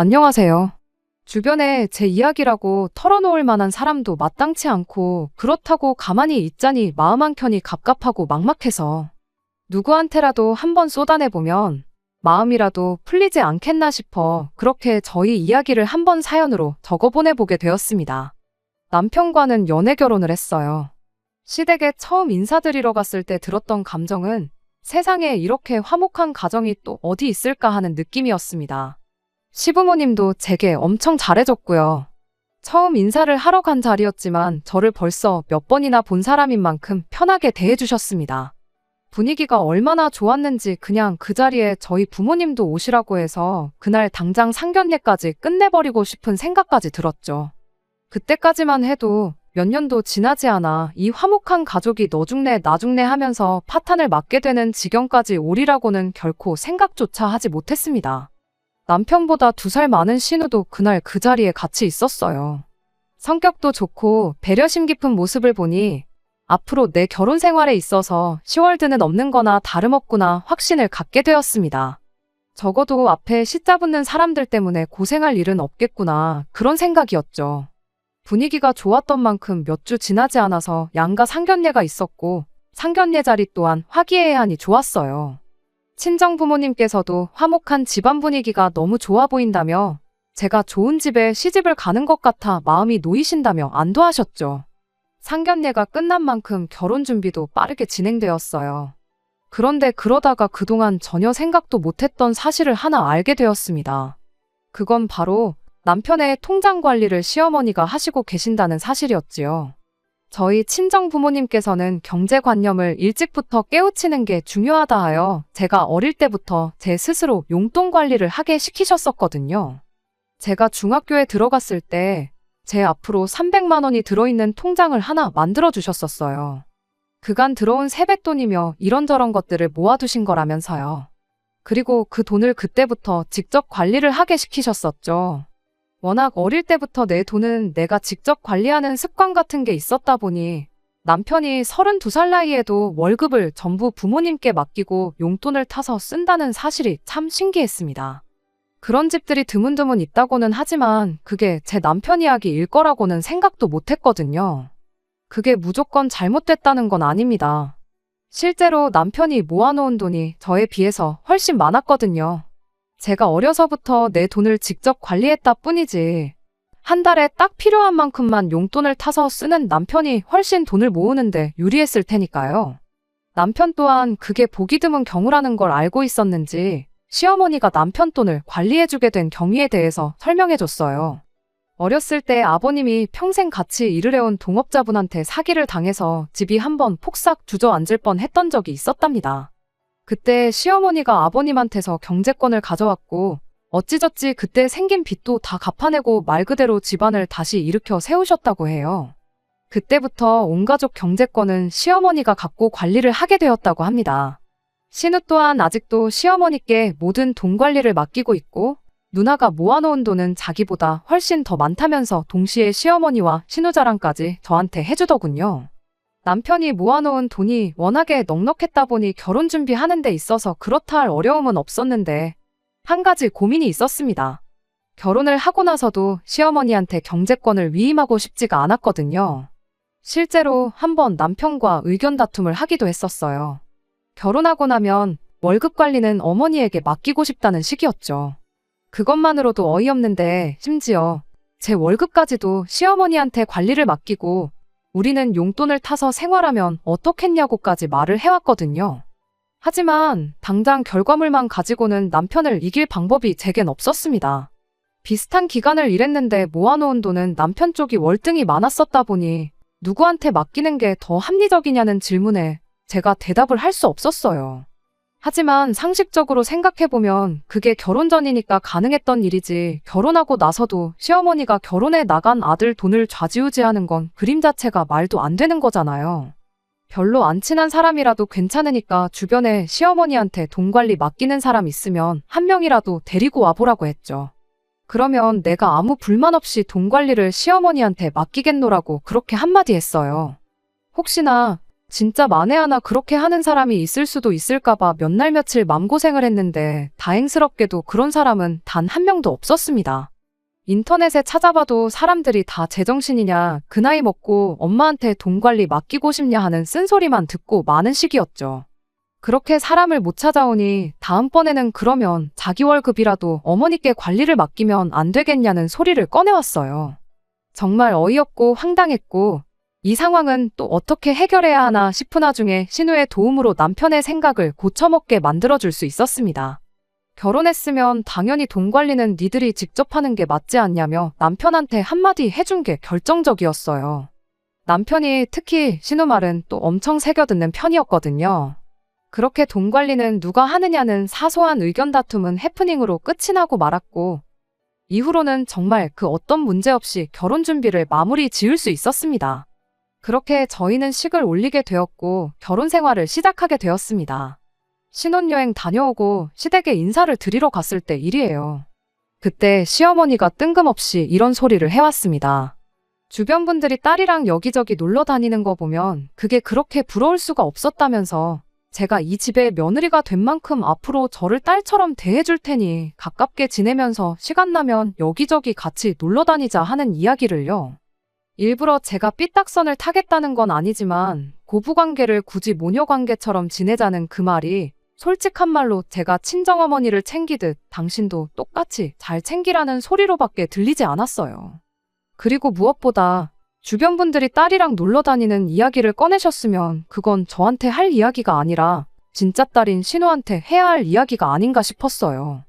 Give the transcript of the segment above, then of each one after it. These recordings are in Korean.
안녕하세요. 주변에 제 이야기라고 털어놓을 만한 사람도 마땅치 않고 그렇다고 가만히 있자니 마음 한켠이 갑갑하고 막막해서 누구한테라도 한번 쏟아내보면 마음이라도 풀리지 않겠나 싶어 그렇게 저희 이야기를 한번 사연으로 적어보내보게 되었습니다. 남편과는 연애 결혼을 했어요. 시댁에 처음 인사드리러 갔을 때 들었던 감정은 세상에 이렇게 화목한 가정이 또 어디 있을까 하는 느낌이었습니다. 시부모님도 제게 엄청 잘해줬고요. 처음 인사를 하러 간 자리였지만 저를 벌써 몇 번이나 본 사람인 만큼 편하게 대해주셨습니다. 분위기가 얼마나 좋았는지 그냥 그 자리에 저희 부모님도 오시라고 해서 그날 당장 상견례까지 끝내버리고 싶은 생각까지 들었죠. 그때까지만 해도 몇 년도 지나지 않아 이 화목한 가족이 너 죽네 나 죽네 하면서 파탄을 맞게 되는 지경까지 오리라고는 결코 생각조차 하지 못했습니다. 남편보다 2살 많은 신우도 그날 그 자리에 같이 있었어요. 성격도 좋고 배려심 깊은 모습을 보니 앞으로 내 결혼 생활에 있어서 시월드는 없는 거나 다름없구나 확신을 갖게 되었습니다. 적어도 앞에 시 붙는 사람들 때문에 고생할 일은 없겠구나 그런 생각이었죠. 분위기가 좋았던 만큼 몇 주 지나지 않아서 양가 상견례가 있었고 상견례 자리 또한 화기애애하니 좋았어요. 친정 부모님께서도 화목한 집안 분위기가 너무 좋아 보인다며 제가 좋은 집에 시집을 가는 것 같아 마음이 놓이신다며 안도하셨죠. 상견례가 끝난 만큼 결혼 준비도 빠르게 진행되었어요. 그런데 그러다가 그동안 전혀 생각도 못했던 사실을 하나 알게 되었습니다. 그건 바로 남편의 통장 관리를 시어머니가 하시고 계신다는 사실이었지요. 저희 친정 부모님께서는 경제관념을 일찍부터 깨우치는 게 중요하다 하여 제가 어릴 때부터 제 스스로 용돈 관리를 하게 시키셨었거든요. 제가 중학교에 들어갔을 때 제 앞으로 300만 원이 들어있는 통장을 하나 만들어 주셨었어요. 그간 들어온 세뱃돈이며 이런저런 것들을 모아두신 거라면서요. 그리고 그 돈을 그때부터 직접 관리를 하게 시키셨었죠. 워낙 어릴 때부터 내 돈은 내가 직접 관리하는 습관 같은 게 있었다 보니 남편이 32살 나이에도 월급을 전부 부모님께 맡기고 용돈을 타서 쓴다는 사실이 참 신기했습니다. 그런 집들이 드문드문 있다고는 하지만 그게 제 남편 이야기일 거라고는 생각도 못했거든요. 그게 무조건 잘못됐다는 건 아닙니다. 실제로 남편이 모아놓은 돈이 저에 비해서 훨씬 많았거든요. 제가 어려서부터 내 돈을 직접 관리했다 뿐이지 한 달에 딱 필요한 만큼만 용돈을 타서 쓰는 남편이 훨씬 돈을 모으는데 유리했을 테니까요. 남편 또한 그게 보기 드문 경우라는 걸 알고 있었는지 시어머니가 남편 돈을 관리해주게 된 경위에 대해서 설명해줬어요. 어렸을 때 아버님이 평생 같이 일을 해온 동업자분한테 사기를 당해서 집이 한번 폭삭 주저앉을 뻔했던 적이 있었답니다. 그때 시어머니가 아버님한테서 경제권을 가져왔고 어찌저찌 그때 생긴 빚도 다 갚아내고 말 그대로 집안을 다시 일으켜 세우셨다고 해요. 그때부터 온 가족 경제권은 시어머니가 갖고 관리를 하게 되었다고 합니다. 신우 또한 아직도 시어머니께 모든 돈 관리를 맡기고 있고 누나가 모아놓은 돈은 자기보다 훨씬 더 많다면서 동시에 시어머니와 신우 자랑까지 저한테 해주더군요. 남편이 모아놓은 돈이 워낙에 넉넉했다 보니 결혼 준비하는 데 있어서 그렇다 할 어려움은 없었는데 한 가지 고민이 있었습니다. 결혼을 하고 나서도 시어머니한테 경제권을 위임하고 싶지가 않았거든요. 실제로 한번 남편과 의견 다툼을 하기도 했었어요. 결혼하고 나면 월급 관리는 어머니에게 맡기고 싶다는 식이었죠. 그것만으로도 어이없는데 심지어 제 월급까지도 시어머니한테 관리를 맡기고 우리는 용돈을 타서 생활하면 어떻겠냐고까지 말을 해왔거든요. 하지만 당장 결과물만 가지고는 남편을 이길 방법이 제겐 없었습니다. 비슷한 기간을 일했는데 모아놓은 돈은 남편 쪽이 월등히 많았었다 보니 누구한테 맡기는 게 더 합리적이냐는 질문에 제가 대답을 할 수 없었어요. 하지만 상식적으로 생각해보면 그게 결혼 전이니까 가능했던 일이지 결혼하고 나서도 시어머니가 결혼해 나간 아들 돈을 좌지우지하는 건 그림 자체가 말도 안 되는 거잖아요. 별로 안 친한 사람이라도 괜찮으니까 주변에 시어머니한테 돈 관리 맡기는 사람 있으면 한 명이라도 데리고 와보라고 했죠. 그러면 내가 아무 불만 없이 돈 관리를 시어머니한테 맡기겠노라고 그렇게 한마디 했어요. 혹시나 진짜 만에 하나 그렇게 하는 사람이 있을 수도 있을까봐 몇 날 며칠 맘고생을 했는데 다행스럽게도 그런 사람은 단 한 명도 없었습니다. 인터넷에 찾아봐도 사람들이 다 제정신이냐, 그 나이 먹고 엄마한테 돈 관리 맡기고 싶냐 하는 쓴소리만 듣고 많은 시기였죠. 그렇게 사람을 못 찾아오니 다음번에는 그러면 자기 월급이라도 어머니께 관리를 맡기면 안 되겠냐는 소리를 꺼내왔어요. 정말 어이없고 황당했고 이 상황은 또 어떻게 해결해야 하나 싶은 와중에 신우의 도움으로 남편의 생각을 고쳐먹게 만들어줄 수 있었습니다. 결혼했으면 당연히 돈 관리는 니들이 직접 하는 게 맞지 않냐며 남편한테 한마디 해준 게 결정적이었어요. 남편이 특히 신우 말은 또 엄청 새겨듣는 편이었거든요. 그렇게 돈 관리는 누가 하느냐는 사소한 의견 다툼은 해프닝으로 끝이 나고 말았고 이후로는 정말 그 어떤 문제 없이 결혼 준비를 마무리 지을 수 있었습니다. 그렇게 저희는 식을 올리게 되었고 결혼 생활을 시작하게 되었습니다. 신혼여행 다녀오고 시댁에 인사를 드리러 갔을 때 일이에요. 그때 시어머니가 뜬금없이 이런 소리를 해왔습니다. 주변 분들이 딸이랑 여기저기 놀러 다니는 거 보면 그게 그렇게 부러울 수가 없었다면서 제가 이 집의 며느리가 된 만큼 앞으로 저를 딸처럼 대해줄 테니 가깝게 지내면서 시간 나면 여기저기 같이 놀러 다니자 하는 이야기를요. 일부러 제가 삐딱선을 타겠다는 건 아니지만 고부관계를 굳이 모녀관계처럼 지내자는 그 말이 솔직한 말로 제가 친정어머니를 챙기듯 당신도 똑같이 잘 챙기라는 소리로밖에 들리지 않았어요. 그리고 무엇보다 주변 분들이 딸이랑 놀러 다니는 이야기를 꺼내셨으면 그건 저한테 할 이야기가 아니라 진짜 딸인 신우한테 해야 할 이야기가 아닌가 싶었어요.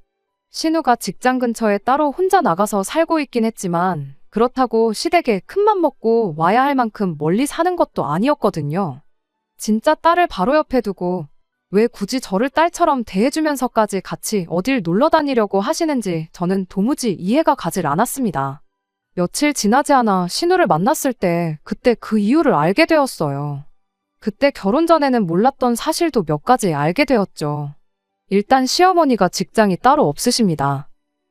신우가 직장 근처에 따로 혼자 나가서 살고 있긴 했지만 그렇다고 시댁에 큰맘 먹고 와야 할 만큼 멀리 사는 것도 아니었거든요. 진짜 딸을 바로 옆에 두고 왜 굳이 저를 딸처럼 대해주면서까지 같이 어딜 놀러 다니려고 하시는지 저는 도무지 이해가 가질 않았습니다. 며칠 지나지 않아 신우를 만났을 때 그때 그 이유를 알게 되었어요. 그때 결혼 전에는 몰랐던 사실도 몇 가지 알게 되었죠. 일단 시어머니가 직장이 따로 없으십니다.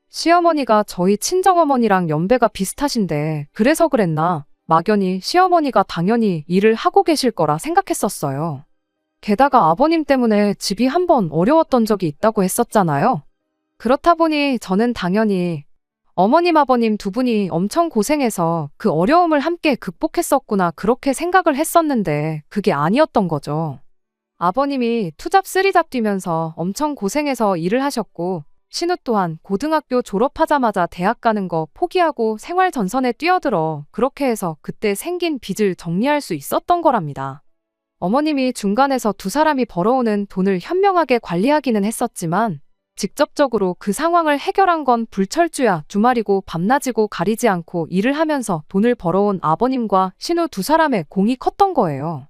시어머니가 저희 친정어머니랑 연배가 비슷하신데 그래서 그랬나 막연히 시어머니가 당연히 일을 하고 계실 거라 생각했었어요. 게다가 아버님 때문에 집이 한번 어려웠던 적이 있다고 했었잖아요. 그렇다 보니 저는 당연히 어머님 아버님 두 분이 엄청 고생해서 그 어려움을 함께 극복했었구나 그렇게 생각을 했었는데 그게 아니었던 거죠. 아버님이 투잡 쓰리잡 뛰면서 엄청 고생해서 일을 하셨고 신우 또한 고등학교 졸업하자마자 대학 가는 거 포기하고 생활 전선에 뛰어들어 그렇게 해서 그때 생긴 빚을 정리할 수 있었던 거랍니다. 어머님이 중간에서 두 사람이 벌어오는 돈을 현명하게 관리하기는 했었지만 직접적으로 그 상황을 해결한 건 불철주야 주말이고 밤낮이고 가리지 않고 일을 하면서 돈을 벌어온 아버님과 신우 두 사람의 공이 컸던 거예요.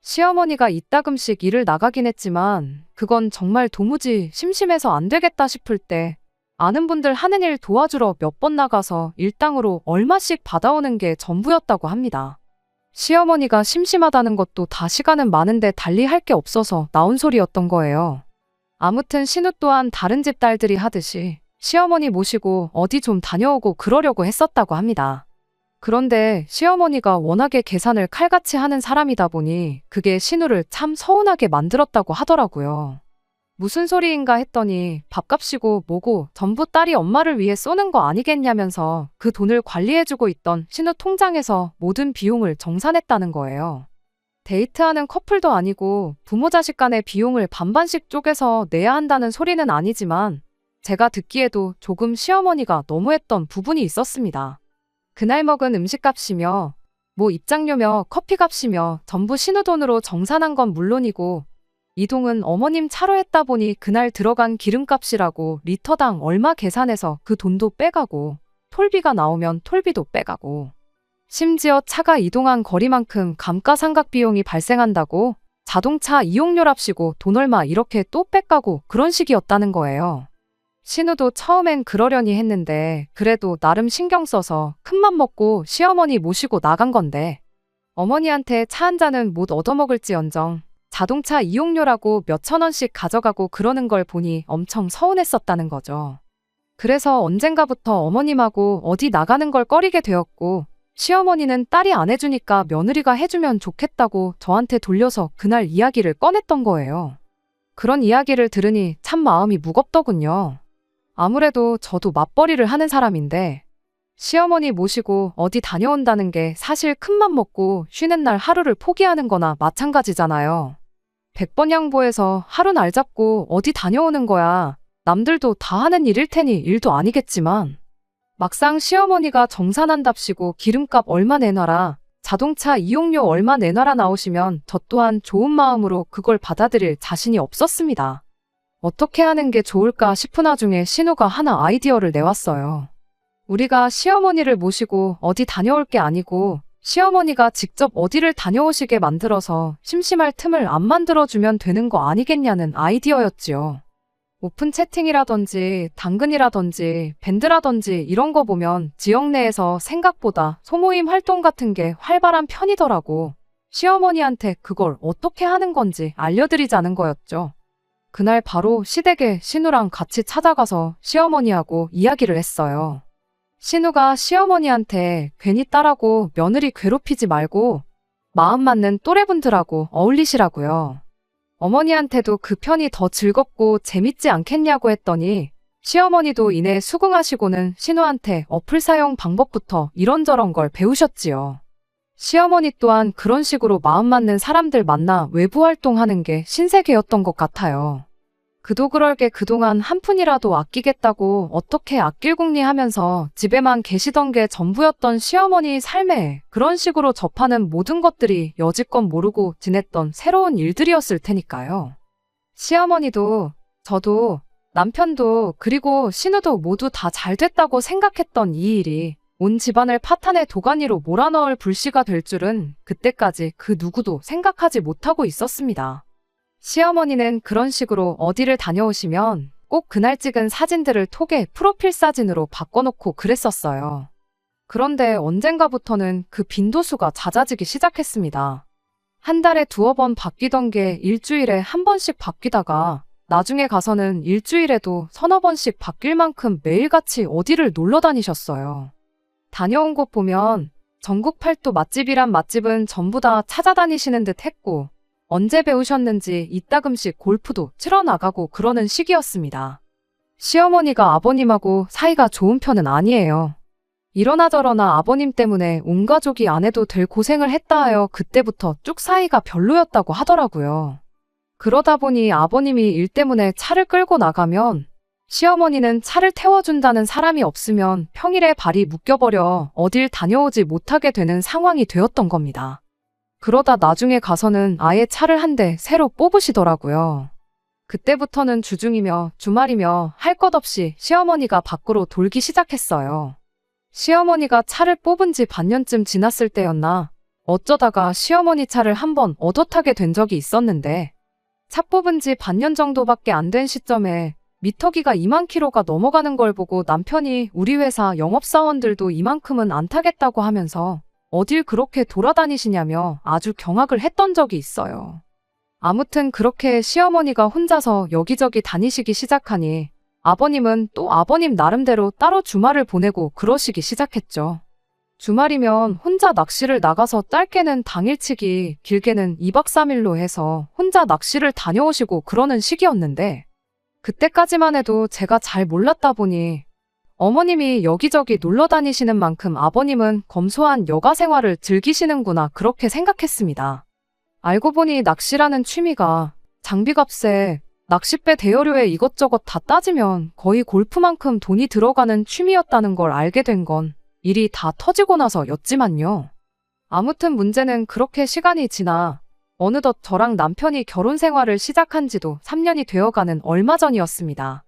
시어머니가 이따금씩 일을 나가긴 했지만 그건 정말 도무지 심심해서 안 되겠다 싶을 때 아는 분들 하는 일 도와주러 몇 번 나가서 일당으로 얼마씩 받아오는 게 전부였다고 합니다. 시어머니가 심심하다는 것도 다 시간은 많은데 달리 할 게 없어서 나온 소리였던 거예요. 아무튼 신우 또한 다른 집 딸들이 하듯이 시어머니 모시고 어디 좀 다녀오고 그러려고 했었다고 합니다. 그런데 시어머니가 워낙에 계산을 칼같이 하는 사람이다 보니 그게 신우를 참 서운하게 만들었다고 하더라고요. 무슨 소리인가 했더니 밥값이고 뭐고 전부 딸이 엄마를 위해 쏘는 거 아니겠냐면서 그 돈을 관리해주고 있던 신우 통장에서 모든 비용을 정산했다는 거예요. 데이트하는 커플도 아니고 부모 자식 간의 비용을 반반씩 쪼개서 내야 한다는 소리는 아니지만 제가 듣기에도 조금 시어머니가 너무했던 부분이 있었습니다. 그날 먹은 음식값이며 뭐 입장료며 커피값이며 전부 신우 돈으로 정산한 건 물론이고 이동은 어머님 차로 했다 보니 그날 들어간 기름값이라고 리터당 얼마 계산해서 그 돈도 빼가고 톨비가 나오면 톨비도 빼가고 심지어 차가 이동한 거리만큼 감가상각 비용이 발생한다고 자동차 이용료랍시고 돈 얼마 이렇게 또 뺏가고 그런 식이었다는 거예요. 신우도 처음엔 그러려니 했는데 그래도 나름 신경 써서 큰맘 먹고 시어머니 모시고 나간 건데 어머니한테 차 한 잔은 못 얻어먹을지언정 자동차 이용료라고 몇천 원씩 가져가고 그러는 걸 보니 엄청 서운했었다는 거죠. 그래서 언젠가부터 어머님하고 어디 나가는 걸 꺼리게 되었고 시어머니는 딸이 안 해주니까 며느리가 해주면 좋겠다고 저한테 돌려서 그날 이야기를 꺼냈던 거예요. 그런 이야기를 들으니 참 마음이 무겁더군요. 아무래도 저도 맞벌이를 하는 사람인데 시어머니 모시고 어디 다녀온다는 게 사실 큰맘 먹고 쉬는 날 하루를 포기하는 거나 마찬가지잖아요. 100번 양보해서 하루 날 잡고 어디 다녀오는 거야. 남들도 다 하는 일일 테니 일도 아니겠지만 막상 시어머니가 정산한답시고 기름값 얼마 내놔라, 자동차 이용료 얼마 내놔라 나오시면 저 또한 좋은 마음으로 그걸 받아들일 자신이 없었습니다. 어떻게 하는 게 좋을까 싶은 와중에 신우가 하나 아이디어를 내왔어요. 우리가 시어머니를 모시고 어디 다녀올 게 아니고 시어머니가 직접 어디를 다녀오시게 만들어서 심심할 틈을 안 만들어주면 되는 거 아니겠냐는 아이디어였지요. 오픈 채팅이라든지 당근이라든지 밴드라든지 이런 거 보면 지역 내에서 생각보다 소모임 활동 같은 게 활발한 편이더라고. 시어머니한테 그걸 어떻게 하는 건지 알려드리자는 거였죠. 그날 바로 시댁에 신우랑 같이 찾아가서 시어머니하고 이야기를 했어요. 신우가 시어머니한테 괜히 딸하고 며느리 괴롭히지 말고 마음 맞는 또래분들하고 어울리시라고요. 어머니한테도 그 편이 더 즐겁고 재밌지 않겠냐고 했더니 시어머니도 이내 수긍하시고는 신우한테 어플 사용 방법부터 이런저런 걸 배우셨지요. 시어머니 또한 그런 식으로 마음 맞는 사람들 만나 외부 활동하는 게 신세계였던 것 같아요. 그도 그럴 게 그동안 한 푼이라도 아끼겠다고 어떻게 아낄궁리 하면서 집에만 계시던 게 전부였던 시어머니 삶에 그런 식으로 접하는 모든 것들이 여지껏 모르고 지냈던 새로운 일들이었을 테니까요. 시어머니도 저도 남편도 그리고 신우도 모두 다 잘 됐다고 생각했던 이 일이 온 집안을 파탄의 도가니로 몰아넣을 불씨가 될 줄은 그때까지 그 누구도 생각하지 못하고 있었습니다. 시어머니는 그런 식으로 어디를 다녀오시면 꼭 그날 찍은 사진들을 톡에 프로필 사진으로 바꿔놓고 그랬었어요. 그런데 언젠가부터는 그 빈도수가 잦아지기 시작했습니다. 한 달에 2번 바뀌던 게 일주일에 한 번씩 바뀌다가 나중에 가서는 일주일에도 서너 번씩 바뀔 만큼 매일같이 어디를 놀러 다니셨어요. 다녀온 곳 보면 전국 팔도 맛집이란 맛집은 전부 다 찾아다니시는 듯 했고 언제 배우셨는지 이따금씩 골프도 치러 나가고 그러는 시기였습니다. 시어머니가 아버님하고 사이가 좋은 편은 아니에요. 이러나 저러나 아버님 때문에 온 가족이 안 해도 될 고생을 했다 하여 그때부터 쭉 사이가 별로였다고 하더라고요. 그러다 보니 아버님이 일 때문에 차를 끌고 나가면 시어머니는 차를 태워준다는 사람이 없으면 평일에 발이 묶여버려 어딜 다녀오지 못하게 되는 상황이 되었던 겁니다. 그러다 나중에 가서는 아예 차를 한 대 새로 뽑으시더라고요. 그때부터는 주중이며 주말이며 할 것 없이 시어머니가 밖으로 돌기 시작했어요. 시어머니가 차를 뽑은 지 반년쯤 지났을 때였나 어쩌다가 시어머니 차를 한번 얻어 타게 된 적이 있었는데 차 뽑은 지 반년 정도밖에 안 된 시점에 미터기가 2만 킬로가 넘어가는 걸 보고 남편이 우리 회사 영업사원들도 이만큼은 안 타겠다고 하면서 어딜 그렇게 돌아다니시냐며 아주 경악을 했던 적이 있어요. 아무튼 그렇게 시어머니가 혼자서 여기저기 다니시기 시작하니 아버님은 또 아버님 나름대로 따로 주말을 보내고 그러시기 시작했죠. 주말이면 혼자 낚시를 나가서 짧게는 당일치기, 길게는 2박 3일로 해서 혼자 낚시를 다녀오시고 그러는 시기였는데 그때까지만 해도 제가 잘 몰랐다 보니 어머님이 여기저기 놀러 다니시는 만큼 아버님은 검소한 여가 생활을 즐기시는구나 그렇게 생각했습니다. 알고 보니 낚시라는 취미가 장비값에 낚싯배 대여료에 이것저것 다 따지면 거의 골프만큼 돈이 들어가는 취미였다는 걸 알게 된 건 일이 다 터지고 나서였지만요. 아무튼 문제는 그렇게 시간이 지나 어느덧 저랑 남편이 결혼 생활을 시작한 지도 3년이 되어가는 얼마 전이었습니다.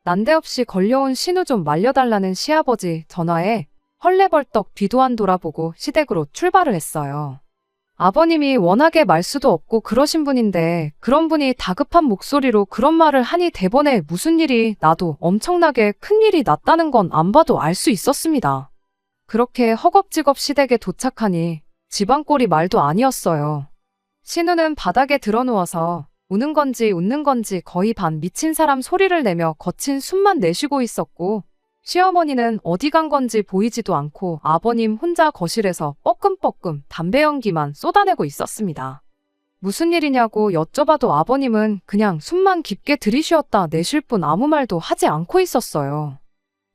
난데없이 걸려온 신우 좀 말려달라는 시아버지 전화에 헐레벌떡 뒤도 안 돌아보고 시댁으로 출발을 했어요. 아버님이 워낙에 말수도 없고 그러신 분인데 그런 분이 다급한 목소리로 그런 말을 하니 대번에 무슨 일이 나도 엄청나게 큰일이 났다는 건 안 봐도 알 수 있었습니다. 그렇게 허겁지겁 시댁에 도착하니 집안 꼴이 말도 아니었어요. 신우는 바닥에 드러누워서 우는 건지 웃는 건지 거의 반 미친 사람 소리를 내며 거친 숨만 내쉬고 있었고 시어머니는 어디 간 건지 보이지도 않고 아버님 혼자 거실에서 뻐끔뻐끔 담배 연기만 쏟아내고 있었습니다. 무슨 일이냐고 여쭤봐도 아버님은 그냥 숨만 깊게 들이쉬었다 내쉴 뿐 아무 말도 하지 않고 있었어요.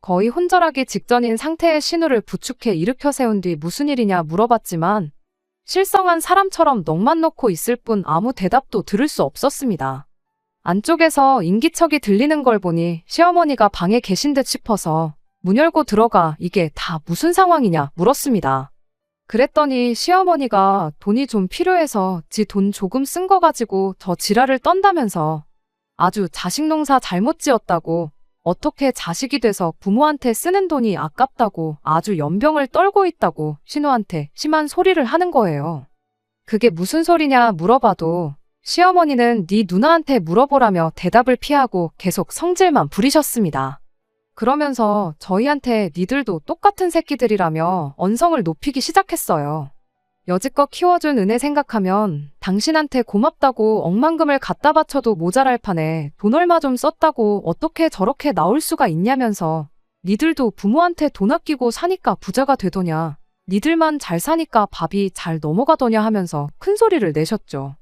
거의 혼절하기 직전인 상태의 신우를 부축해 일으켜 세운 뒤 무슨 일이냐 물어봤지만 실성한 사람처럼 넋만 놓고 있을 뿐 아무 대답도 들을 수 없었습니다. 안쪽에서 인기척이 들리는 걸 보니 시어머니가 방에 계신 듯 싶어서 문 열고 들어가 이게 다 무슨 상황이냐 물었습니다. 그랬더니 시어머니가 돈이 좀 필요해서 지 돈 조금 쓴 거 가지고 저 지랄을 떤다면서 아주 자식 농사 잘못 지었다고 어떻게 자식이 돼서 부모한테 쓰는 돈이 아깝다고 아주 연병을 떨고 있다고 신우한테 심한 소리를 하는 거예요. 그게 무슨 소리냐 물어봐도 시어머니는 네 누나한테 물어보라며 대답을 피하고 계속 성질만 부리셨습니다. 그러면서 저희한테 니들도 똑같은 새끼들이라며 언성을 높이기 시작했어요. 여지껏 키워준 은혜 생각하면 당신한테 고맙다고 억만금을 갖다 바쳐도 모자랄 판에 돈 얼마 좀 썼다고 어떻게 저렇게 나올 수가 있냐면서 니들도 부모한테 돈 아끼고 사니까 부자가 되더냐, 니들만 잘 사니까 밥이 잘 넘어가더냐 하면서 큰 소리를 내셨죠.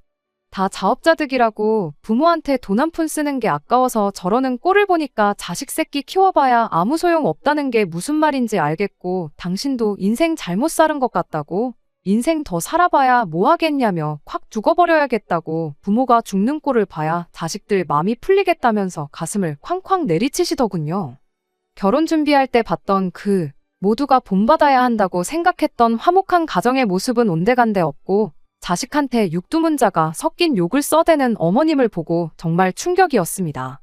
다 자업자득이라고 부모한테 돈 한 푼 쓰는 게 아까워서 저러는 꼴을 보니까 자식 새끼 키워봐야 아무 소용 없다는 게 무슨 말인지 알겠고 당신도 인생 잘못 살은 것 같다고, 인생 더 살아봐야 뭐 하겠냐며 콱 죽어버려야겠다고 부모가 죽는 꼴을 봐야 자식들 맘이 풀리겠다면서 가슴을 쾅쾅 내리치시더군요. 결혼 준비할 때 봤던 그 모두가 본받아야 한다고 생각했던 화목한 가정의 모습은 온데간데 없고 자식한테 육두문자가 섞인 욕을 써대는 어머님을 보고 정말 충격이었습니다.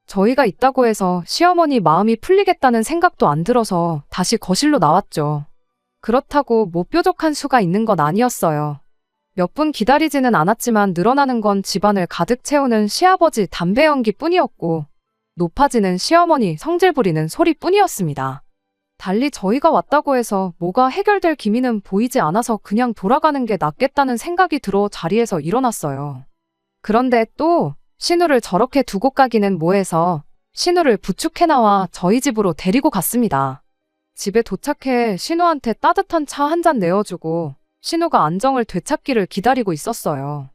저희가 있다고 해서 시어머니 마음이 풀리겠다는 생각도 안 들어서 다시 거실로 나왔죠. 그렇다고 뭐 뾰족한 수가 있는 건 아니었어요. 몇 분 기다리지는 않았지만 늘어나는 건 집안을 가득 채우는 시아버지 담배 연기뿐이었고 높아지는 시어머니 성질 부리는 소리뿐이었습니다. 달리 저희가 왔다고 해서 뭐가 해결될 기미는 보이지 않아서 그냥 돌아가는 게 낫겠다는 생각이 들어 자리에서 일어났어요. 그런데 또 신우를 저렇게 두고 가기는 뭐해서 신우를 부축해 나와 저희 집으로 데리고 갔습니다. 집에 도착해 신우한테 따뜻한 차 한 잔 내어주고 신우가 안정을 되찾기를 기다리고 있었어요.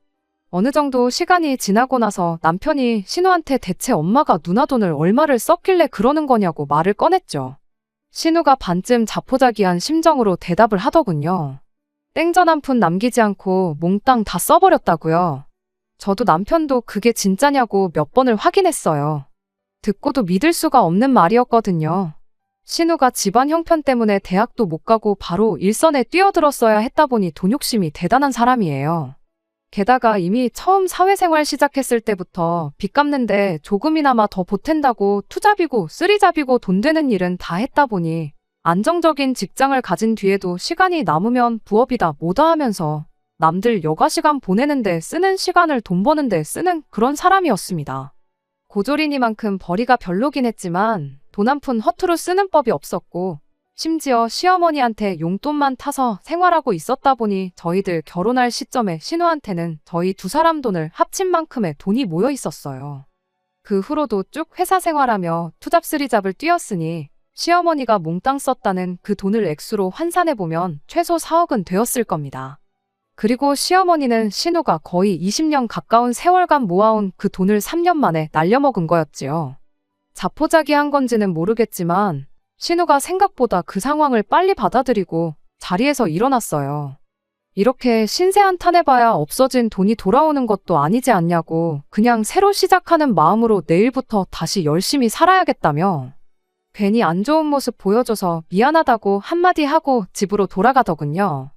어느 정도 시간이 지나고 나서 남편이 신우한테 대체 엄마가 누나 돈을 얼마를 썼길래 그러는 거냐고 말을 꺼냈죠. 신우가 반쯤 자포자기한 심정으로 대답을 하더군요. 땡전 한 푼 남기지 않고 몽땅 다 써버렸다고요. 저도 남편도 그게 진짜냐고 몇 번을 확인했어요. 듣고도 믿을 수가 없는 말이었거든요. 신우가 집안 형편 때문에 대학도 못 가고 바로 일선에 뛰어들었어야 했다 보니 돈 욕심이 대단한 사람이에요. 게다가 이미 처음 사회생활 시작했을 때부터 빚 갚는데 조금이나마 더 보탠다고 투잡이고 쓰리잡이고 돈 되는 일은 다 했다 보니 안정적인 직장을 가진 뒤에도 시간이 남으면 부업이다 뭐다 하면서 남들 여가 시간 보내는데 쓰는 시간을 돈 버는데 쓰는 그런 사람이었습니다. 고졸이니만큼 벌이가 별로긴 했지만 돈 한 푼 허투루 쓰는 법이 없었고 심지어 시어머니한테 용돈만 타서 생활하고 있었다 보니 저희들 결혼할 시점에 신우한테는 저희 두 사람 돈을 합친 만큼의 돈이 모여 있었어요. 그 후로도 쭉 회사 생활하며 투잡 쓰리잡을 뛰었으니 시어머니가 몽땅 썼다는 그 돈을 액수로 환산해보면 최소 4억은 되었을 겁니다. 그리고 시어머니는 신우가 거의 20년 가까운 세월간 모아온 그 돈을 3년 만에 날려먹은 거였지요. 자포자기한 건지는 모르겠지만 신우가 생각보다 그 상황을 빨리 받아들이고 자리에서 일어났어요. 이렇게 신세한탄해봐야 없어진 돈이 돌아오는 것도 아니지 않냐고 그냥 새로 시작하는 마음으로 내일부터 다시 열심히 살아야겠다며 괜히 안 좋은 모습 보여줘서 미안하다고 한마디 하고 집으로 돌아가더군요.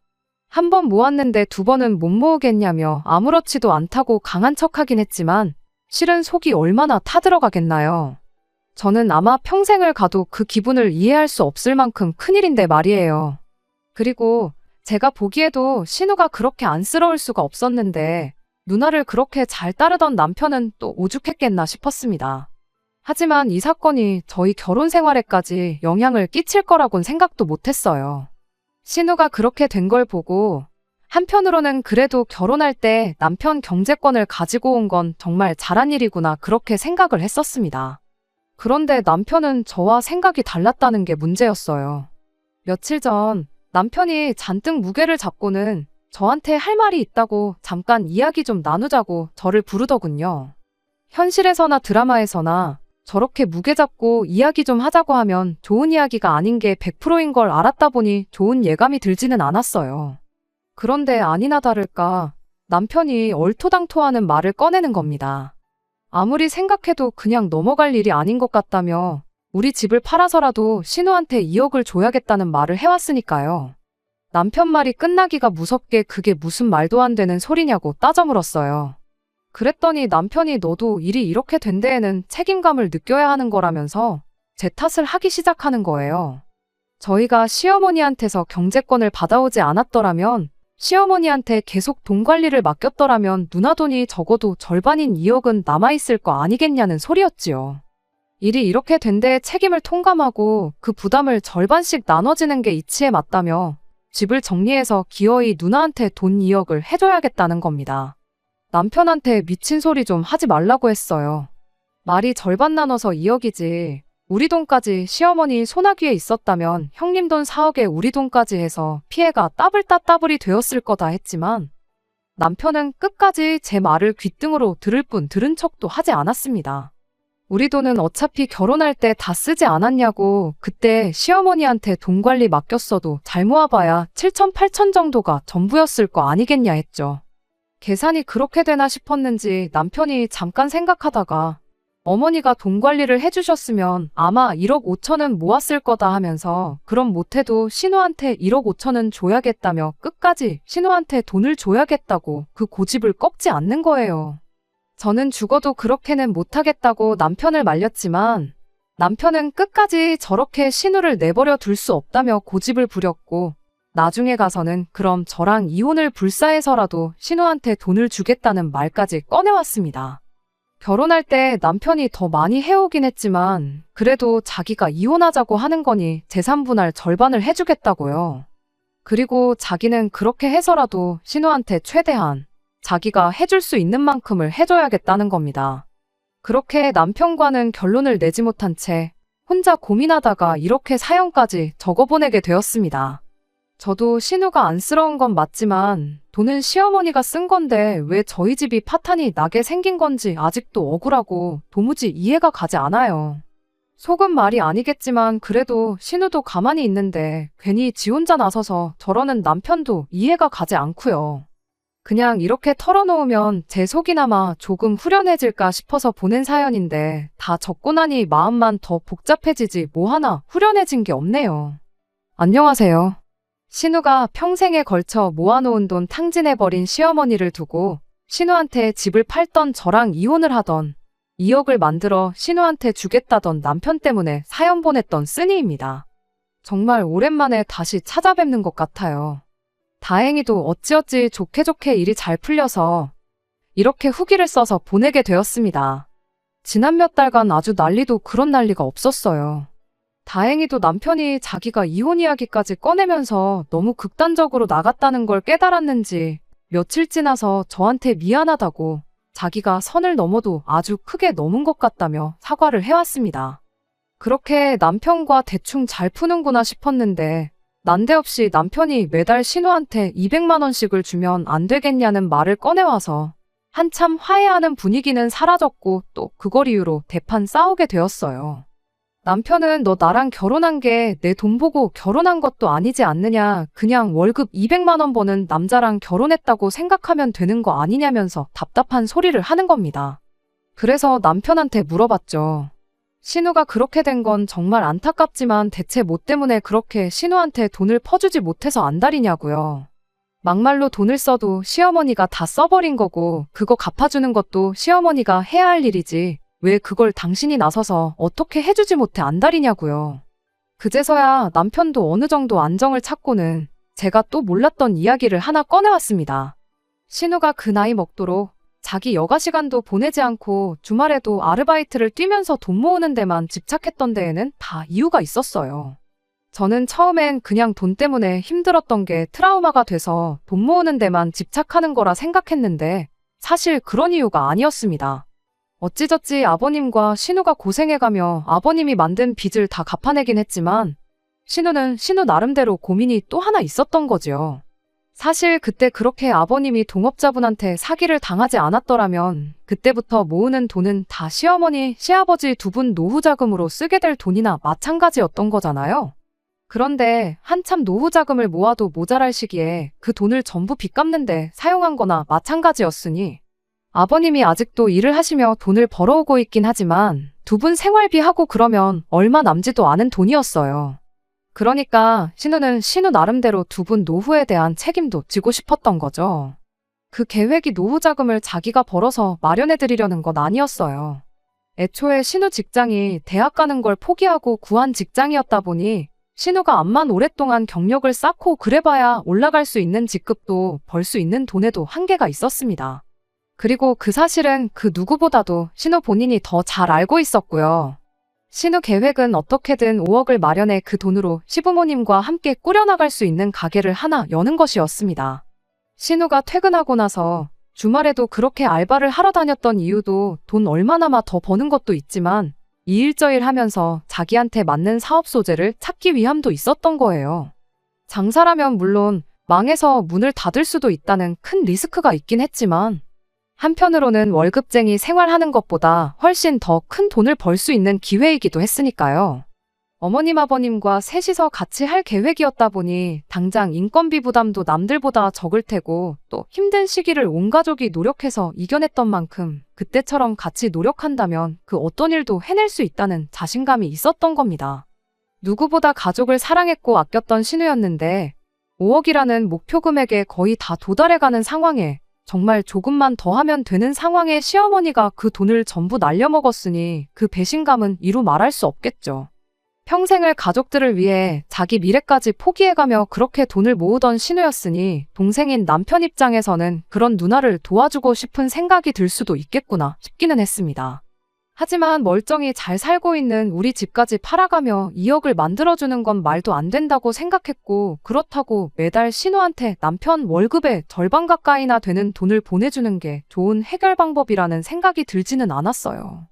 한 번 모았는데 두 번은 못 모으겠냐며 아무렇지도 않다고 강한 척하긴 했지만 실은 속이 얼마나 타들어가겠나요. 저는 아마 평생을 가도 그 기분을 이해할 수 없을 만큼 큰일인데 말이에요. 그리고 제가 보기에도 신우가 그렇게 안쓰러울 수가 없었는데 누나를 그렇게 잘 따르던 남편은 또 오죽했겠나 싶었습니다. 하지만 이 사건이 저희 결혼 생활에까지 영향을 끼칠 거라곤 생각도 못했어요. 신우가 그렇게 된 걸 보고 한편으로는 그래도 결혼할 때 남편 경제권을 가지고 온 건 정말 잘한 일이구나 그렇게 생각을 했었습니다. 그런데 남편은 저와 생각이 달랐다는 게 문제였어요. 며칠 전 남편이 잔뜩 무게를 잡고는 저한테 할 말이 있다고 잠깐 이야기 좀 나누자고 저를 부르더군요. 현실에서나 드라마에서나 저렇게 무게 잡고 이야기 좀 하자고 하면 좋은 이야기가 아닌 게 100%인 걸 알았다 보니 좋은 예감이 들지는 않았어요. 그런데 아니나 다를까 남편이 얼토당토하는 말을 꺼내는 겁니다. 아무리 생각해도 그냥 넘어갈 일이 아닌 것 같다며 우리 집을 팔아서라도 신우한테 2억을 줘야겠다는 말을 해왔으니까요. 남편 말이 끝나기가 무섭게 그게 무슨 말도 안 되는 소리냐고 따져 물었어요. 그랬더니 남편이 너도 일이 이렇게 된 데에는 책임감을 느껴야 하는 거라면서 제 탓을 하기 시작하는 거예요. 저희가 시어머니한테서 경제권을 받아오지 않았더라면 시어머니한테 계속 돈 관리를 맡겼더라면 누나 돈이 적어도 절반인 2억은 남아있을 거 아니겠냐는 소리였지요. 일이 이렇게 된 데에 책임을 통감하고 그 부담을 절반씩 나눠지는 게 이치에 맞다며 집을 정리해서 기어이 누나한테 돈 2억을 해줘야겠다는 겁니다. 남편한테 미친 소리 좀 하지 말라고 했어요. 말이 절반 나눠서 2억이지 우리 돈까지 시어머니 소나귀에 있었다면 형님 돈 4억에 우리 돈까지 해서 피해가 따블따따블이 되었을 거다 했지만 남편은 끝까지 제 말을 귓등으로 들을 뿐 들은 척도 하지 않았습니다. 우리 돈은 어차피 결혼할 때 다 쓰지 않았냐고 그때 시어머니한테 돈 관리 맡겼어도 잘 모아봐야 7천 8천 정도가 전부였을 거 아니겠냐 했죠. 계산이 그렇게 되나 싶었는지 남편이 잠깐 생각하다가 어머니가 돈 관리를 해주셨으면 아마 1억 5천은 모았을 거다 하면서 그럼 못해도 신우한테 1억 5천은 줘야겠다며 끝까지 신우한테 돈을 줘야겠다고 그 고집을 꺾지 않는 거예요. 저는 죽어도 그렇게는 못하겠다고 남편을 말렸지만 남편은 끝까지 저렇게 신우를 내버려 둘 수 없다며 고집을 부렸고 나중에 가서는 그럼 저랑 이혼을 불사해서라도 신우한테 돈을 주겠다는 말까지 꺼내왔습니다. 결혼할 때 남편이 더 많이 해오긴 했지만 그래도 자기가 이혼하자고 하는 거니 재산분할 절반을 해주겠다고요. 그리고 자기는 그렇게 해서라도 신우한테 최대한 자기가 해줄 수 있는 만큼을 해줘야겠다는 겁니다. 그렇게 남편과는 결론을 내지 못한 채 혼자 고민하다가 이렇게 사연까지 적어보내게 되었습니다. 저도 신우가 안쓰러운 건 맞지만 돈은 시어머니가 쓴 건데 왜 저희 집이 파탄이 나게 생긴 건지 아직도 억울하고 도무지 이해가 가지 않아요. 속은 말이 아니겠지만 그래도 신우도 가만히 있는데 괜히 지 혼자 나서서 저러는 남편도 이해가 가지 않고요. 그냥 이렇게 털어놓으면 제 속이나마 조금 후련해질까 싶어서 보낸 사연인데 다 적고 나니 마음만 더 복잡해지지 뭐 하나 후련해진 게 없네요. 안녕하세요. 신우가 평생에 걸쳐 모아놓은 돈 탕진해버린 시어머니를 두고 신우한테 집을 팔던 저랑 이혼을 하던 2억을 만들어 신우한테 주겠다던 남편 때문에 사연 보냈던 쓰니입니다. 정말 오랜만에 다시 찾아뵙는 것 같아요. 다행히도 어찌어찌 좋게 좋게 일이 잘 풀려서 이렇게 후기를 써서 보내게 되었습니다. 지난 몇 달간 아주 난리도 그런 난리가 없었어요. 다행히도 남편이 자기가 이혼 이야기까지 꺼내면서 너무 극단적으로 나갔다는 걸 깨달았는지 며칠 지나서 저한테 미안하다고 자기가 선을 넘어도 아주 크게 넘은 것 같다며 사과를 해왔습니다. 그렇게 남편과 대충 잘 푸는구나 싶었는데 난데없이 남편이 매달 신우한테 200만 원씩을 주면 안 되겠냐는 말을 꺼내와서 한참 화해하는 분위기는 사라졌고 또 그걸 이유로 대판 싸우게 되었어요. 남편은 너 나랑 결혼한 게 내 돈 보고 결혼한 것도 아니지 않느냐, 그냥 월급 200만 원 버는 남자랑 결혼했다고 생각하면 되는 거 아니냐면서 답답한 소리를 하는 겁니다. 그래서 남편한테 물어봤죠. 신우가 그렇게 된 건 정말 안타깝지만 대체 뭐 때문에 그렇게 신우한테 돈을 퍼주지 못해서 안달이냐고요. 막말로 돈을 써도 시어머니가 다 써버린 거고 그거 갚아주는 것도 시어머니가 해야 할 일이지 왜 그걸 당신이 나서서 어떻게 해주지 못해 안달이냐고요. 그제서야 남편도 어느 정도 안정을 찾고는 제가 또 몰랐던 이야기를 하나 꺼내왔습니다. 신우가 그 나이 먹도록 자기 여가 시간도 보내지 않고 주말에도 아르바이트를 뛰면서 돈 모으는 데만 집착했던 데에는 다 이유가 있었어요. 저는 처음엔 그냥 돈 때문에 힘들었던 게 트라우마가 돼서 돈 모으는 데만 집착하는 거라 생각했는데 사실 그런 이유가 아니었습니다. 어찌저찌 아버님과 신우가 고생해가며 아버님이 만든 빚을 다 갚아내긴 했지만 신우는 신우 나름대로 고민이 또 하나 있었던 거지요. 사실 그때 그렇게 아버님이 동업자분한테 사기를 당하지 않았더라면 그때부터 모으는 돈은 다 시어머니, 시아버지 두 분 노후 자금으로 쓰게 될 돈이나 마찬가지였던 거잖아요. 그런데 한참 노후 자금을 모아도 모자랄 시기에 그 돈을 전부 빚 갚는데 사용한 거나 마찬가지였으니 아버님이 아직도 일을 하시며 돈을 벌어오고 있긴 하지만 두 분 생활비하고 그러면 얼마 남지도 않은 돈이었어요. 그러니까 신우는 신우 나름대로 두 분 노후에 대한 책임도 지고 싶었던 거죠. 그 계획이 노후 자금을 자기가 벌어서 마련해드리려는 건 아니었어요. 애초에 신우 직장이 대학 가는 걸 포기하고 구한 직장이었다 보니 신우가 암만 오랫동안 경력을 쌓고 그래봐야 올라갈 수 있는 직급도 벌 수 있는 돈에도 한계가 있었습니다. 그리고 그 사실은 그 누구보다도 신우 본인이 더 잘 알고 있었고요. 신우 계획은 어떻게든 5억을 마련해 그 돈으로 시부모님과 함께 꾸려나갈 수 있는 가게를 하나 여는 것이었습니다. 신우가 퇴근하고 나서 주말에도 그렇게 알바를 하러 다녔던 이유도 돈 얼마나마 더 버는 것도 있지만 이일저일 하면서 자기한테 맞는 사업 소재를 찾기 위함도 있었던 거예요. 장사라면 물론 망해서 문을 닫을 수도 있다는 큰 리스크가 있긴 했지만 한편으로는 월급쟁이 생활하는 것보다 훨씬 더 큰 돈을 벌 수 있는 기회이기도 했으니까요. 어머님 아버님과 셋이서 같이 할 계획이었다 보니 당장 인건비 부담도 남들보다 적을 테고 또 힘든 시기를 온 가족이 노력해서 이겨냈던 만큼 그때처럼 같이 노력한다면 그 어떤 일도 해낼 수 있다는 자신감이 있었던 겁니다. 누구보다 가족을 사랑했고 아꼈던 신우였는데 5억이라는 목표 금액에 거의 다 도달해가는 상황에 정말 조금만 더 하면 되는 상황에 시어머니가 그 돈을 전부 날려먹었으니 그 배신감은 이루 말할 수 없겠죠. 평생을 가족들을 위해 자기 미래까지 포기해가며 그렇게 돈을 모으던 신우였으니 동생인 남편 입장에서는 그런 누나를 도와주고 싶은 생각이 들 수도 있겠구나 싶기는 했습니다. 하지만 멀쩡히 잘 살고 있는 우리 집까지 팔아가며 2억을 만들어주는 건 말도 안 된다고 생각했고 그렇다고 매달 신우한테 남편 월급의 절반 가까이나 되는 돈을 보내주는 게 좋은 해결 방법이라는 생각이 들지는 않았어요.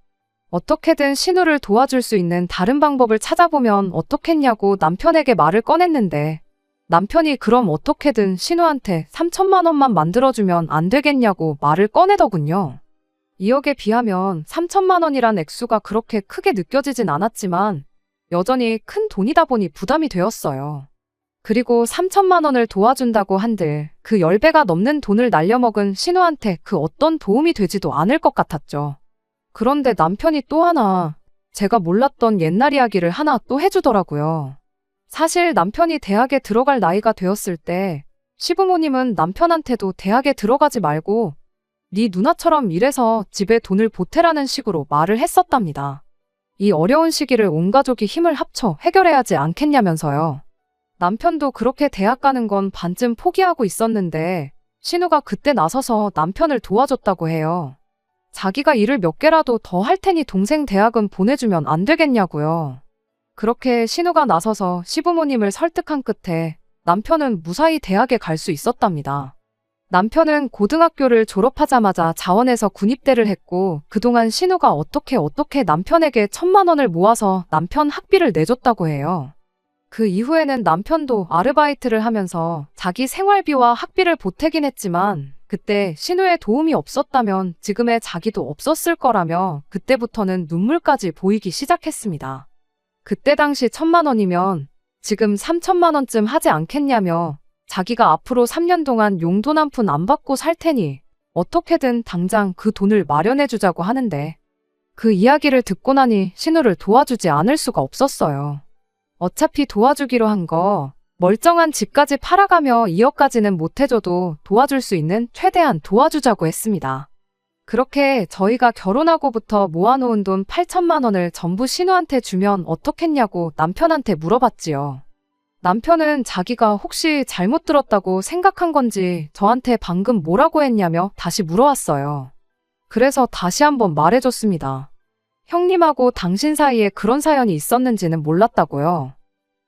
어떻게든 신우를 도와줄 수 있는 다른 방법을 찾아보면 어떻겠냐고 남편에게 말을 꺼냈는데 남편이 그럼 어떻게든 신우한테 3천만 원만 만들어주면 안 되겠냐고 말을 꺼내더군요. 2억에 비하면 3천만 원이란 액수가 그렇게 크게 느껴지진 않았지만 여전히 큰 돈이다 보니 부담이 되었어요. 그리고 3천만 원을 도와준다고 한들 그 10배가 넘는 돈을 날려먹은 신우한테 그 어떤 도움이 되지도 않을 것 같았죠. 그런데 남편이 또 하나 제가 몰랐던 옛날 이야기를 하나 또 해주더라고요. 사실 남편이 대학에 들어갈 나이가 되었을 때 시부모님은 남편한테도 대학에 들어가지 말고 네 누나처럼 일해서 집에 돈을 보태라는 식으로 말을 했었답니다. 이 어려운 시기를 온 가족이 힘을 합쳐 해결해야지 않겠냐면서요. 남편도 그렇게 대학 가는 건 반쯤 포기하고 있었는데 신우가 그때 나서서 남편을 도와줬다고 해요. 자기가 일을 몇 개라도 더 할 테니 동생 대학은 보내주면 안 되겠냐고요. 그렇게 신우가 나서서 시부모님을 설득한 끝에 남편은 무사히 대학에 갈 수 있었답니다. 남편은 고등학교를 졸업하자마자 자원에서 군입대를 했고 그동안 신우가 어떻게 남편에게 1,000만 원을 모아서 남편 학비를 내줬다고 해요. 그 이후에는 남편도 아르바이트를 하면서 자기 생활비와 학비를 보태긴 했지만 그때 신우의 도움이 없었다면 지금의 자기도 없었을 거라며 그때부터는 눈물까지 보이기 시작했습니다. 그때 당시 1,000만 원이면 지금 3천만 원쯤 하지 않겠냐며 자기가 앞으로 3년 동안 용돈 한 푼 안 받고 살 테니 어떻게든 당장 그 돈을 마련해주자고 하는데 그 이야기를 듣고 나니 신우를 도와주지 않을 수가 없었어요. 어차피 도와주기로 한 거 멀쩡한 집까지 팔아가며 2억까지는 못해줘도 도와줄 수 있는 최대한 도와주자고 했습니다. 그렇게 저희가 결혼하고부터 모아놓은 돈 8천만 원을 전부 신우한테 주면 어떻겠냐고 남편한테 물어봤지요. 남편은 자기가 혹시 잘못 들었다고 생각한 건지 저한테 방금 뭐라고 했냐며 다시 물어왔어요. 그래서 다시 한번 말해줬습니다. 형님하고 당신 사이에 그런 사연이 있었는지는 몰랐다고요.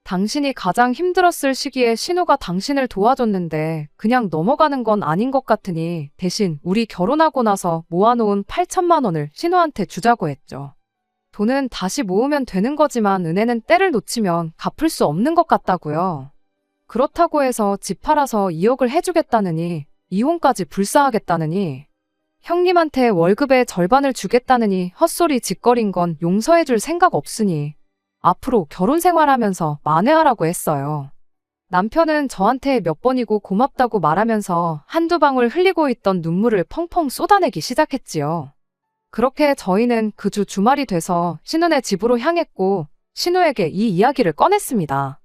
당신이 가장 힘들었을 시기에 신우가 당신을 도와줬는데 그냥 넘어가는 건 아닌 것 같으니 대신 우리 결혼하고 나서 모아놓은 8천만 원을 신우한테 주자고 했죠. 돈은 다시 모으면 되는 거지만 은혜는 때를 놓치면 갚을 수 없는 것 같다고요. 그렇다고 해서 집 팔아서 2억을 해주겠다느니 이혼까지 불사하겠다느니 형님한테 월급의 절반을 주겠다느니 헛소리 짓거린 건 용서해줄 생각 없으니 앞으로 결혼 생활하면서 만회하라고 했어요. 남편은 저한테 몇 번이고 고맙다고 말하면서 한두 방울 흘리고 있던 눈물을 펑펑 쏟아내기 시작했지요. 그렇게 저희는 그 주 주말이 돼서 신우네 집으로 향했고 신우에게 이 이야기를 꺼냈습니다.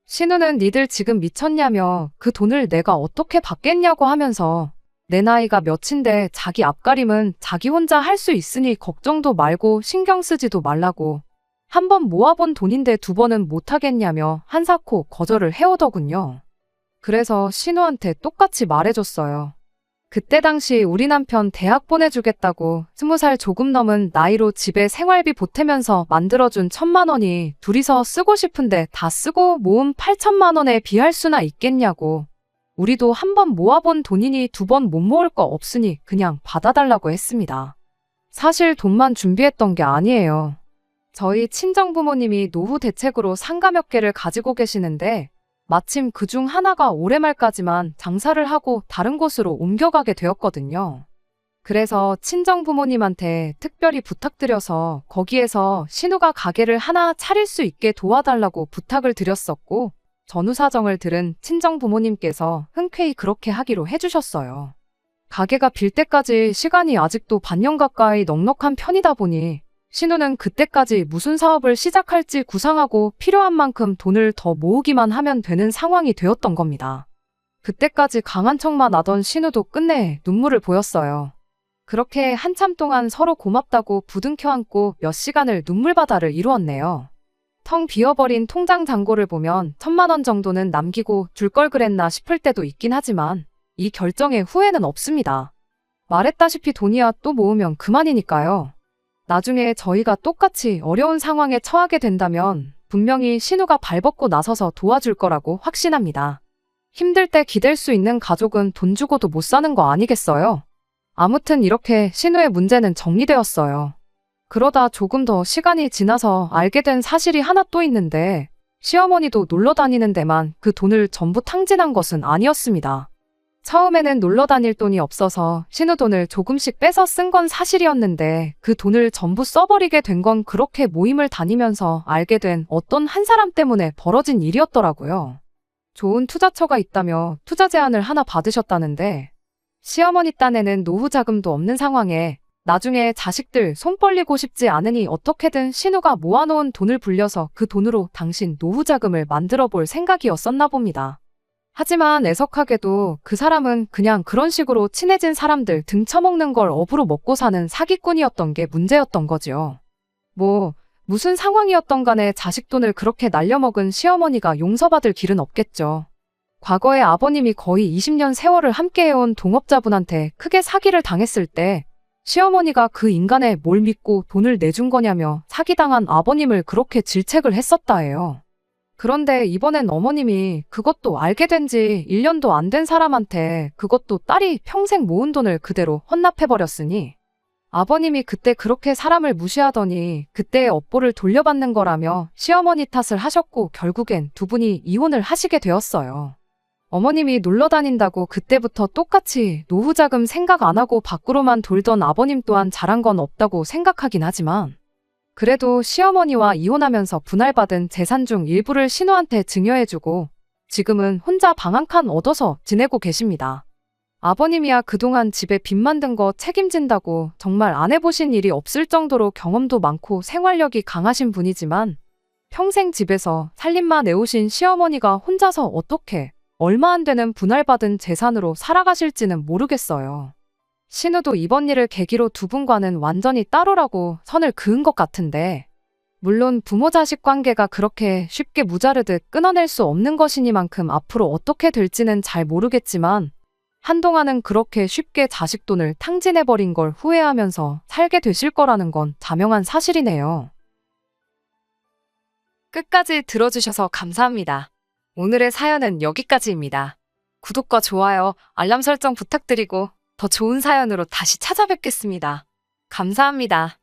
신우는 니들 지금 미쳤냐며 그 돈을 내가 어떻게 받겠냐고 하면서 내 나이가 몇인데 자기 앞가림은 자기 혼자 할 수 있으니 걱정도 말고 신경 쓰지도 말라고. 한 번 모아본 돈인데 두 번은 못하겠냐며 한사코 거절을 해오더군요. 그래서 신우한테 똑같이 말해줬어요. 그때 당시 우리 남편 대학 보내주겠다고 20살 조금 넘은 나이로 집에 생활비 보태면서 만들어준 1,000만 원이 둘이서 쓰고 싶은데 다 쓰고 모은 8천만 원에 비할 수나 있겠냐고. 우리도 한 번 모아본 돈이니 두 번 못 모을 거 없으니 그냥 받아달라고 했습니다. 사실 돈만 준비했던 게 아니에요. 저희 친정부모님이 노후 대책으로 상가 몇 개를 가지고 계시는데 마침 그중 하나가 올해 말까지만 장사를 하고 다른 곳으로 옮겨가게 되었거든요. 그래서 친정부모님한테 특별히 부탁드려서 거기에서 신우가 가게를 하나 차릴 수 있게 도와달라고 부탁을 드렸었고 전후 사정을 들은 친정부모님께서 흔쾌히 그렇게 하기로 해주셨어요. 가게가 빌 때까지 시간이 아직도 반년 가까이 넉넉한 편이다 보니 신우는 그때까지 무슨 사업을 시작할지 구상하고 필요한 만큼 돈을 더 모으기만 하면 되는 상황이 되었던 겁니다. 그때까지 강한 척만 나던 신우도 끝내 눈물을 보였어요. 그렇게 한참 동안 서로 고맙다고 부둥켜 안고 몇 시간을 눈물바다를 이루었네요. 텅 비어버린 통장 잔고를 보면 1,000만 원 정도는 남기고 줄 걸 그랬나 싶을 때도 있긴 하지만 이 결정에 후회는 없습니다. 말했다시피 돈이야 또 모으면 그만이니까요. 나중에 저희가 똑같이 어려운 상황에 처하게 된다면 분명히 신우가 발벗고 나서서 도와줄 거라고 확신합니다. 힘들 때 기댈 수 있는 가족은 돈 주고도 못 사는 거 아니겠어요? 아무튼 이렇게 신우의 문제는 정리되었어요. 그러다 조금 더 시간이 지나서 알게 된 사실이 하나 또 있는데 시어머니도 놀러 다니는 데만 그 돈을 전부 탕진한 것은 아니었습니다. 처음에는 놀러 다닐 돈이 없어서 신우 돈을 조금씩 빼서 쓴 건 사실이었는데 그 돈을 전부 써버리게 된 건 그렇게 모임을 다니면서 알게 된 어떤 한 사람 때문에 벌어진 일이었더라고요. 좋은 투자처가 있다며 투자 제안을 하나 받으셨다는데 시어머니 딴에는 노후 자금도 없는 상황에 나중에 자식들 손 벌리고 싶지 않으니 어떻게든 신우가 모아놓은 돈을 불려서 그 돈으로 당신 노후 자금을 만들어 볼 생각이었었나 봅니다. 하지만 애석하게도 그 사람은 그냥 그런 식으로 친해진 사람들 등쳐먹는 걸 업으로 먹고 사는 사기꾼이었던 게 문제였던 거지요. 무슨 상황이었던 간에 자식 돈을 그렇게 날려먹은 시어머니가 용서받을 길은 없겠죠. 과거에 아버님이 거의 20년 세월을 함께해온 동업자분한테 크게 사기를 당했을 때 시어머니가 그 인간의 뭘 믿고 돈을 내준 거냐며 사기당한 아버님을 그렇게 질책을 했었다 해요. 그런데 이번엔 어머님이 그것도 알게 된 지 1년도 안 된 사람한테 그것도 딸이 평생 모은 돈을 그대로 헌납해버렸으니 아버님이 그때 그렇게 사람을 무시하더니 그때의 업보를 돌려받는 거라며 시어머니 탓을 하셨고 결국엔 두 분이 이혼을 하시게 되었어요. 어머님이 놀러 다닌다고 그때부터 똑같이 노후 자금 생각 안 하고 밖으로만 돌던 아버님 또한 잘한 건 없다고 생각하긴 하지만 그래도 시어머니와 이혼하면서 분할받은 재산 중 일부를 신우한테 증여해주고 지금은 혼자 방 한 칸 얻어서 지내고 계십니다. 아버님이야 그동안 집에 빚 만든 거 책임진다고 정말 안 해보신 일이 없을 정도로 경험도 많고 생활력이 강하신 분이지만 평생 집에서 살림만 해오신 시어머니가 혼자서 어떻게 얼마 안 되는 분할받은 재산으로 살아가실지는 모르겠어요. 신우도 이번 일을 계기로 두 분과는 완전히 따로라고 선을 그은 것 같은데 물론 부모 자식 관계가 그렇게 쉽게 무자르듯 끊어낼 수 없는 것이니만큼 앞으로 어떻게 될지는 잘 모르겠지만 한동안은 그렇게 쉽게 자식 돈을 탕진해버린 걸 후회하면서 살게 되실 거라는 건 자명한 사실이네요. 끝까지 들어주셔서 감사합니다. 오늘의 사연은 여기까지입니다. 구독과 좋아요, 알람 설정 부탁드리고 더 좋은 사연으로 다시 찾아뵙겠습니다. 감사합니다.